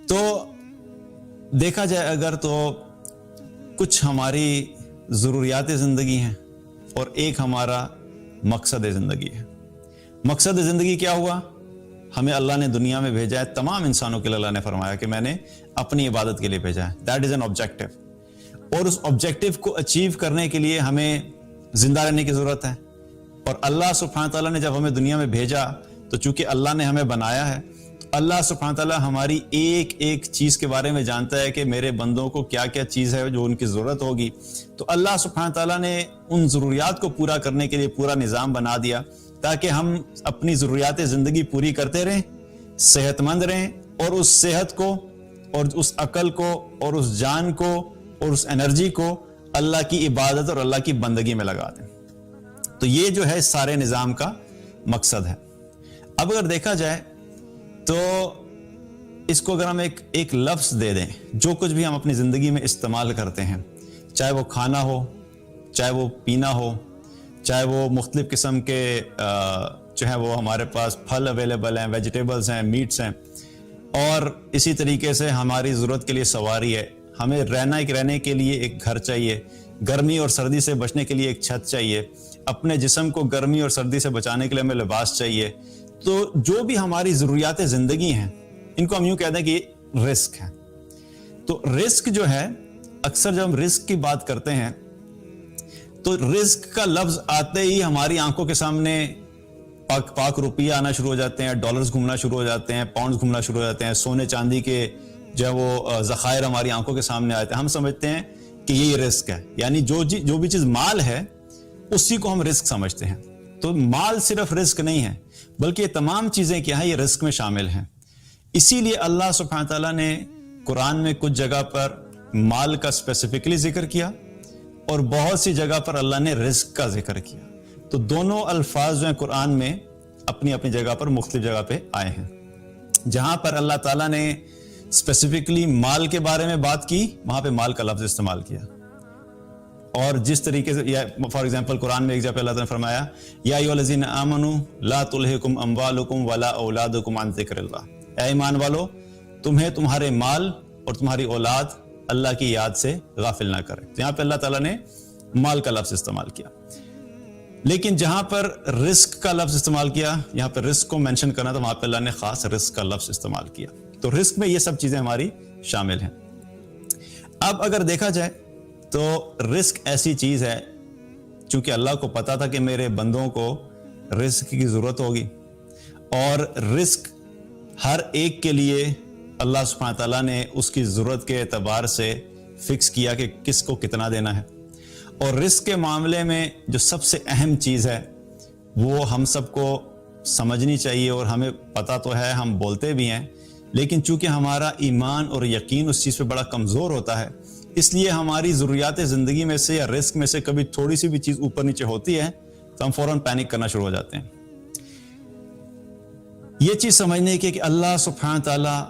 تو دیکھا جائے اگر تو کچھ ہماری ضروریات زندگی ہیں اور ایک ہمارا مقصد زندگی ہے. مقصد زندگی کیا ہوا؟ ہمیں اللہ نے دنیا میں بھیجا ہے, تمام انسانوں کے لیے اللہ نے فرمایا کہ میں نے اپنی عبادت کے لیے بھیجا ہے. That is an objective. اور اس آبجیکٹو کو اچیو کرنے کے لیے ہمیں زندہ رہنے کی ضرورت ہے. اور اللہ سبحانہ تعالیٰ نے جب ہمیں دنیا میں بھیجا تو چونکہ اللہ نے ہمیں بنایا ہے, اللہ سبحانہ تعالیٰ ہماری ایک ایک چیز کے بارے میں جانتا ہے کہ میرے بندوں کو کیا کیا چیز ہے جو ان کی ضرورت ہوگی. تو اللہ سبحانہ تعالیٰ نے ان ضروریات کو پورا کرنے کے لیے پورا نظام بنا دیا تاکہ ہم اپنی ضروریات زندگی پوری کرتے رہیں, صحت مند رہیں, اور اس صحت کو اور اس عقل کو اور اس جان کو اور اس انرجی کو اللہ کی عبادت اور اللہ کی بندگی میں لگا دیں. تو یہ جو ہے سارے نظام کا مقصد ہے. اب اگر دیکھا جائے تو اس کو اگر ہم ایک لفظ دے دیں, جو کچھ بھی ہم اپنی زندگی میں استعمال کرتے ہیں, چاہے وہ کھانا ہو, چاہے وہ پینا ہو, چاہے وہ مختلف قسم کے جو ہے وہ ہمارے پاس پھل اویلیبل ہیں, ویجیٹیبلز ہیں, میٹس ہیں, اور اسی طریقے سے ہماری ضرورت کے لیے سواری ہے, ہمیں رہنے کے لیے ایک گھر چاہیے, گرمی اور سردی سے بچنے کے لیے ایک چھت چاہیے, اپنے جسم کو گرمی اور سردی سے بچانے کے لیے ہمیں لباس چاہیے. تو جو بھی ہماری ضروریات زندگی ہیں ان کو ہم یوں کہتے ہیں کہ رزق ہے. تو رزق جو ہے, اکثر جب ہم رزق کی بات کرتے ہیں تو رزق کا لفظ آتے ہی ہماری آنکھوں کے سامنے پاک روپیہ آنا شروع ہو جاتے ہیں, ڈالرز گھومنا شروع ہو جاتے ہیں, پاؤنڈز گھومنا شروع ہو جاتے ہیں, سونے چاندی کے جو ہے وہ ذخائر ہماری آنکھوں کے سامنے آتے ہیں. ہم سمجھتے ہیں کہ یہی رزق ہے, یعنی جو بھی چیز مال ہے اسی کو ہم رزق سمجھتے ہیں. تو مال صرف رزق نہیں ہے بلکہ یہ تمام چیزیں کیا ہیں, یہ رزق میں شامل ہیں. اسی لیے اللہ سبحانہ تعالیٰ نے قرآن میں کچھ جگہ پر مال کا اسپیسیفکلی ذکر کیا اور بہت سی جگہ پر اللہ نے رزق کا ذکر کیا. تو دونوں الفاظ جو ہیں قرآن میں اپنی اپنی جگہ پر مختلف جگہ پہ آئے ہیں. جہاں پر اللہ تعالیٰ نے اسپیسیفکلی مال کے بارے میں بات کی وہاں پہ مال کا لفظ استعمال کیا. اور جس طریقے سے فار ایگزامپل قرآن میں ایک جگہ پہ اللہ تعالیٰ نے فرمایا یا ایھا الذین آمنوا لا تلھکم اموالکم ولا اولادکم عن ذکر اللہ, اے ایمان والو تمہیں تمہارے مال اور تمہاری اولاد اللہ کی یاد سے غافل نہ کرے. تو یہاں پہ اللہ تعالیٰ نے مال کا لفظ استعمال کیا. لیکن جہاں پر رزق کا لفظ استعمال کیا, یہاں پہ رزق کو مینشن کرنا تھا, وہاں پہ اللہ نے خاص رزق کا لفظ استعمال کیا. تو رزق میں یہ سب چیزیں ہماری شامل ہیں. اب اگر دیکھا جائے تو رزق ایسی چیز ہے, چونکہ اللہ کو پتا تھا کہ میرے بندوں کو رزق کی ضرورت ہوگی, اور رزق ہر ایک کے لیے اللہ سبحانہ تعالیٰ نے اس کی ضرورت کے اعتبار سے فکس کیا کہ کس کو کتنا دینا ہے. اور رزق کے معاملے میں جو سب سے اہم چیز ہے وہ ہم سب کو سمجھنی چاہیے, اور ہمیں پتہ تو ہے, ہم بولتے بھی ہیں, لیکن چونکہ ہمارا ایمان اور یقین اس چیز پہ بڑا کمزور ہوتا ہے, اس لیے ہماری ضروریات زندگی میں سے یا رزق میں سے کبھی تھوڑی سی بھی چیز اوپر نیچے ہوتی ہے تو ہم فوراً پینک کرنا شروع ہو جاتے ہیں. یہ چیز سمجھنے کی کہ اللہ سبحانہ تعالیٰ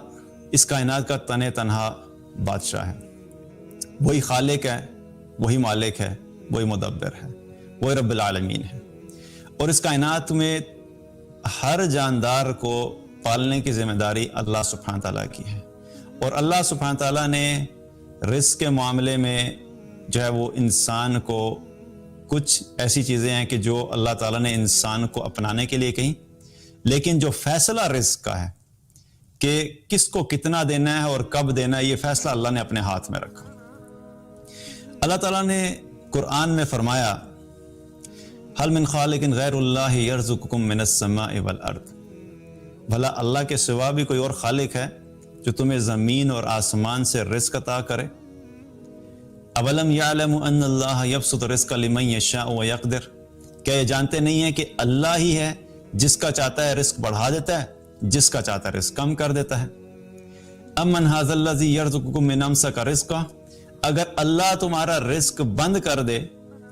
اس کائنات کا تنہا بادشاہ ہے, وہی خالق ہے, وہی مالک ہے, وہی مدبر ہے, وہی رب العالمین ہے. اور اس کائنات میں ہر جاندار کو پالنے کی ذمہ داری اللہ سبحانہ تعالیٰ کی ہے. اور اللہ سبحانہ تعالیٰ نے رزق کے معاملے میں جو ہے وہ انسان کو کچھ ایسی چیزیں ہیں کہ جو اللہ تعالیٰ نے انسان کو اپنانے کے لیے کہیں, لیکن جو فیصلہ رزق کا ہے کہ کس کو کتنا دینا ہے اور کب دینا ہے, یہ فیصلہ اللہ نے اپنے ہاتھ میں رکھا. اللہ تعالیٰ نے قرآن میں فرمایا هل من خالق غیر اللہ یرزقکم من السماء والارض, بھلا اللہ کے سوا بھی کوئی اور خالق ہے جو تمہیں زمین اور آسمان سے رزق عطا کرے. اولم یعلم ان اللہ یبسط الرزق لمن یشاء ویقدر, کیا یہ جانتے نہیں ہیں کہ اللہ ہی ہے جس کا چاہتا ہے رزق بڑھا دیتا ہے, جس کا چاہتا ہے رزق کم کر دیتا ہے. امن ھذا الذی یرزقکم من امسک رزقہ, اگر اللہ تمہارا رزق بند کر دے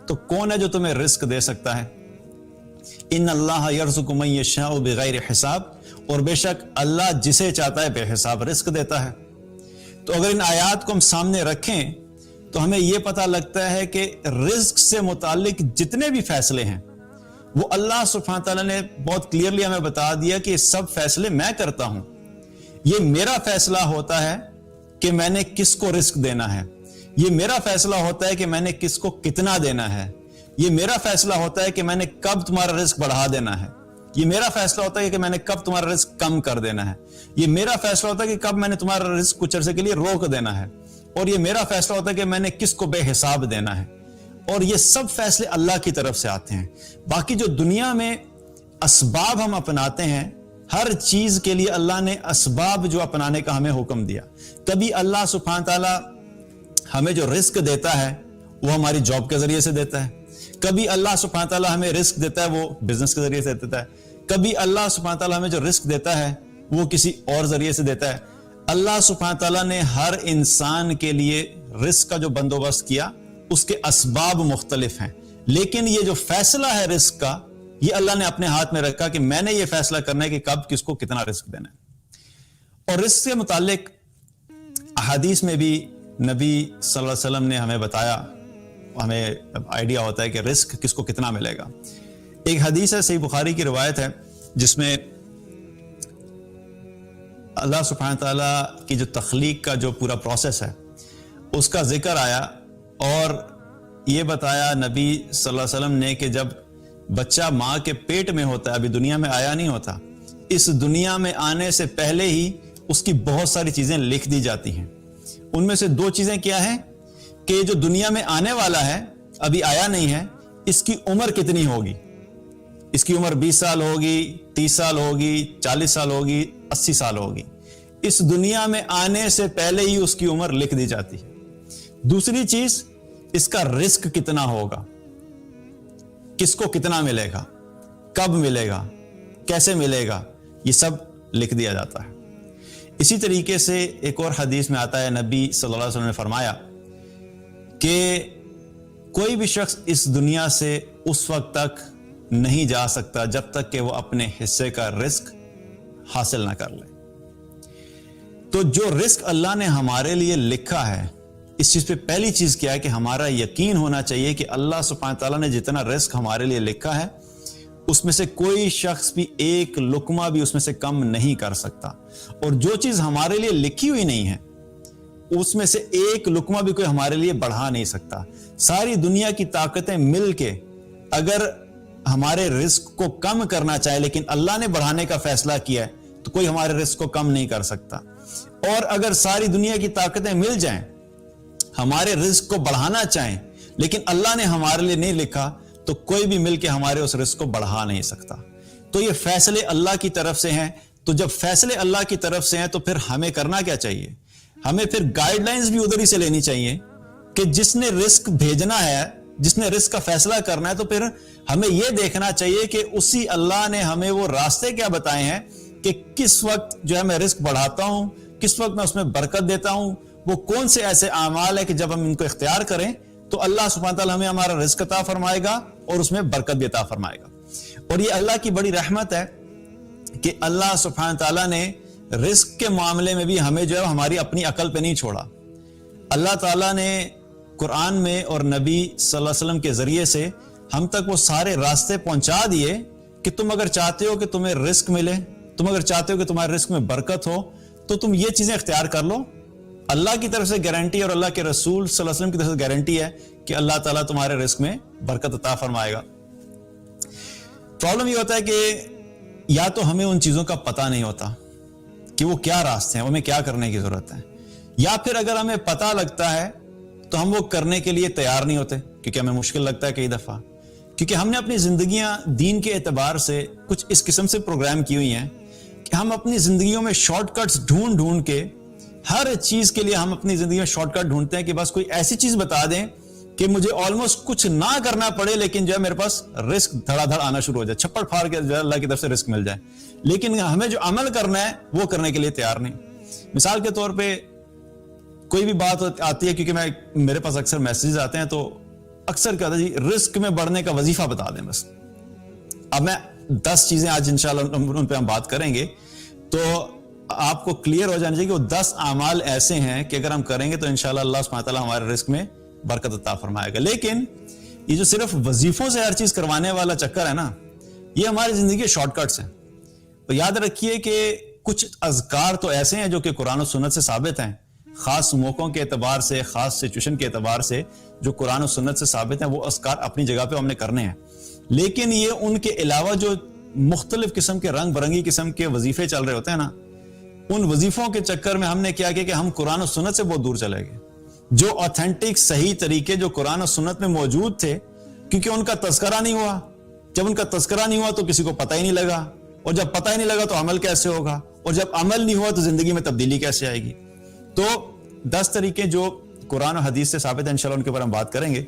تو کون ہے جو تمہیں رزق دے سکتا ہے. ان اللہ یرزق من یشاء بغیر حساب, اور بے شک اللہ جسے چاہتا ہے بے حساب رزق دیتا ہے. تو اگر ان آیات کو ہم سامنے رکھیں تو ہمیں یہ پتہ لگتا ہے کہ رزق سے متعلق جتنے بھی فیصلے ہیں وہ اللہ سبحانہ تعالیٰ نے بہت کلیئرلی ہمیں بتا دیا کہ یہ سب فیصلے میں کرتا ہوں. یہ میرا فیصلہ ہوتا ہے کہ میں نے کس کو رزق دینا ہے، یہ میرا فیصلہ ہوتا ہے کہ میں نے کس کو کتنا دینا ہے، یہ میرا فیصلہ ہوتا ہے کہ میں نے کب تمہارا رزق بڑھا دینا ہے، یہ میرا فیصلہ ہوتا ہے کہ میں نے کب تمہارا رزق کم کر دینا ہے، یہ میرا فیصلہ ہوتا ہے کہ کب میں نے تمہارا رزق کچھ عرصے کے لیے روک دینا ہے، اور یہ میرا فیصلہ ہوتا ہے کہ میں نے کس کو بے حساب دینا ہے۔ اور یہ سب فیصلے اللہ کی طرف سے آتے ہیں۔ باقی جو دنیا میں اسباب ہم اپناتے ہیں، ہر چیز کے لیے اللہ نے اسباب جو اپنانے کا ہمیں حکم دیا۔ کبھی اللہ سبحانہ تعالیٰ ہمیں جو رزق دیتا ہے وہ ہماری جاب کے ذریعے سے دیتا ہے، کبھی اللہ سبحانہ تعالیٰ ہمیں رزق دیتا ہے وہ بزنس کے ذریعے سے دیتا ہے، کبھی اللہ سبحانہ تعالیٰ ہمیں جو رزق دیتا ہے وہ کسی اور ذریعے سے دیتا ہے۔ اللہ سبحانہ تعالیٰ نے ہر انسان کے لیے رزق کا جو بندوبست کیا اس کے اسباب مختلف ہیں، لیکن یہ جو فیصلہ ہے رزق کا، یہ اللہ نے اپنے ہاتھ میں رکھا کہ میں نے یہ فیصلہ کرنا ہے کہ کب کس کو کتنا رزق دینا ہے۔ اور رزق سے متعلق احادیث میں بھی نبی صلی اللہ علیہ وسلم نے ہمیں بتایا، ہمیں آئیڈیا ہوتا ہے کہ رزق کس کو کتنا ملے گا۔ ایک حدیث ہے، صحیح بخاری کی روایت ہے، جس میں اللہ سبحانہ تعالیٰ کی جو تخلیق کا جو پورا پروسیس ہے اس کا ذکر آیا، اور یہ بتایا نبی صلی اللہ علیہ وسلم نے کہ جب بچہ ماں کے پیٹ میں ہوتا ہے، ابھی دنیا میں آیا نہیں ہوتا، اس دنیا میں آنے سے پہلے ہی اس کی بہت ساری چیزیں لکھ دی جاتی ہیں۔ ان میں سے دو چیزیں کیا ہیں کہ جو دنیا میں آنے والا ہے، ابھی آیا نہیں ہے، اس کی عمر کتنی ہوگی، اس کی عمر 20 سال ہوگی، 30 سال ہوگی، 40 سال ہوگی، 80 سال ہوگی۔ اس دنیا میں آنے سے پہلے ہی اس کی عمر لکھ دی جاتی ہے۔ دوسری چیز، اس کا رزق کتنا ہوگا، کس کو کتنا ملے گا، کب ملے گا، کیسے ملے گا، یہ سب لکھ دیا جاتا ہے۔ اسی طریقے سے ایک اور حدیث میں آتا ہے، نبی صلی اللہ علیہ وسلم نے فرمایا کہ کوئی بھی شخص اس دنیا سے اس وقت تک نہیں جا سکتا جب تک کہ وہ اپنے حصے کا رزق حاصل نہ کر لے۔ تو جو رزق اللہ نے ہمارے لیے لکھا ہے، اس چیز پہ پہلی چیز کیا ہے کہ ہمارا یقین ہونا چاہیے کہ اللہ سبحانہ تعالیٰ نے جتنا رزق ہمارے لیے لکھا ہے اس میں سے کوئی شخص بھی ایک لقمہ بھی اس میں سے کم نہیں کر سکتا، اور جو چیز ہمارے لیے لکھی ہوئی نہیں ہے اس میں سے ایک لقمہ بھی کوئی ہمارے لیے بڑھا نہیں سکتا۔ ساری دنیا کی طاقتیں مل کے اگر ہمارے رزق کو کم کرنا چاہے لیکن اللہ نے بڑھانے کا فیصلہ کیا ہے تو کوئی ہمارے رزق کو کم نہیں کر سکتا، اور اگر ساری دنیا کی طاقتیں مل جائیں ہمارے رزق کو بڑھانا چاہیں لیکن اللہ نے ہمارے لیے نہیں لکھا تو کوئی بھی مل کے ہمارے اس رزق کو بڑھا نہیں سکتا۔ تو یہ فیصلے اللہ کی طرف سے ہیں۔ تو جب فیصلے اللہ کی طرف سے ہیں تو پھر ہمیں کرنا کیا چاہیے؟ ہمیں پھر گائیڈ لائنز بھی ادھر ہی سے لینی چاہیے کہ جس نے رزق بھیجنا ہے، جس نے رزق کا فیصلہ کرنا ہے، تو پھر ہمیں یہ دیکھنا چاہیے کہ اسی اللہ نے ہمیں وہ راستے کیا بتائے ہیں کہ کس وقت جو ہے میں رزق بڑھاتا ہوں، کس وقت میں اس میں برکت دیتا ہوں، وہ کون سے ایسے اعمال ہے کہ جب ہم ان کو اختیار کریں تو اللہ سبحانہ تعالیٰ ہمیں ہمارا رزق عطا فرمائے گا اور اس میں برکت بھی عطا فرمائے گا۔ اور یہ اللہ کی بڑی رحمت ہے کہ اللہ سبحانہ تعالیٰ نے رزق کے معاملے میں بھی ہمیں جو ہے ہماری اپنی عقل پہ نہیں چھوڑا۔ اللہ تعالیٰ نے قرآن میں اور نبی صلی اللہ علیہ وسلم کے ذریعے سے ہم تک وہ سارے راستے پہنچا دیے کہ تم اگر چاہتے ہو کہ تمہیں رزق ملے، تم اگر چاہتے ہو کہ تمہارے رزق میں برکت ہو، تو تم یہ چیزیں اختیار کر لو۔ اللہ کی طرف سے گارنٹی اور اللہ کے رسول صلی اللہ علیہ وسلم کی طرف سے گارنٹی ہے کہ اللہ تعالیٰ تمہارے رزق میں برکت عطا فرمائے گا۔ پرابلم یہ ہوتا ہے کہ یا تو ہمیں ان چیزوں کا پتہ نہیں ہوتا کہ وہ کیا راستے ہیں، ہمیں کیا کرنے کی ضرورت ہے، یا پھر اگر ہمیں پتہ لگتا ہے تو ہم وہ کرنے کے لیے تیار نہیں ہوتے کیونکہ ہمیں مشکل لگتا ہے کئی دفعہ، کیونکہ ہم نے اپنی زندگیاں دین کے اعتبار سے کچھ اس قسم سے پروگرام کی ہوئی ہیں کہ ہم اپنی زندگیوں میں شارٹ کٹس ڈھونڈ کے ہر چیز کے لیے ہم اپنی زندگی میں شارٹ کٹ ڈھونڈتے ہیں کہ بس کوئی ایسی چیز بتا دیں کہ مجھے آلموسٹ کچھ نہ کرنا پڑے لیکن جو ہے میرے پاس رزق دھڑا دھڑ آنا شروع ہو جائے، چھپڑ پھاڑ کے جو ہے اللہ کی طرف سے رزق مل جائے، لیکن ہمیں جو عمل کرنا ہے وہ کرنے کے لیے تیار نہیں۔ مثال کے طور پہ کوئی بھی بات آتی ہے، کیونکہ میرے پاس اکثر میسیجز آتے ہیں تو اکثر کہتا ہے جی رزق میں بڑھنے کا وظیفہ بتا دیں بس۔ اب میں 10 چیزیں آج انشاءاللہ ان پہ ہم بات کریں گے تو آپ کو کلیئر ہو جانا چاہیے کہ وہ 10 اعمال ایسے ہیں کہ اگر ہم کریں گے تو انشاءاللہ اللہ سبحانہ تعالیٰ ہمارے رزق میں برکت عطا فرمائے گا۔ لیکن یہ جو صرف وظیفوں سے ہر چیز کروانے والا چکر ہے نا، یہ ہماری زندگی کے شارٹ کٹس ہیں۔ تو یاد رکھیے کہ کچھ اذکار تو ایسے ہیں جو کہ قرآن و سنت سے ثابت ہیں، خاص موقعوں کے اعتبار سے، خاص سچویشن کے اعتبار سے جو قرآن و سنت سے ثابت ہیں، وہ اذکار اپنی جگہ پہ ہم نے کرنے ہیں. لیکن یہ ان کے علاوہ جو مختلف قسم کے رنگ برنگی قسم کے وظیفے چل رہے ہوتے ہیں نا، ان وظیفوں کے چکر میں ہم نے کیا کہ ہم قرآن و سنت سے بہت دور چلے گئے. جو آتھینٹک صحیح طریقے جو قرآن و سنت میں موجود تھے، کیونکہ ان کا تذکرہ نہیں ہوا. جب ان کا تذکرہ نہیں ہوا تو کسی کو پتہ ہی نہیں لگا، اور جب پتہ ہی نہیں لگا تو عمل کیسے ہوگا، اور جب عمل نہیں ہوا تو زندگی میں تبدیلی کیسے آئے گی. تو 10 طریقے جو قرآن و حدیث سے ثابت ہیں، انشاءاللہ ان کے اوپر ہم بات کریں گے.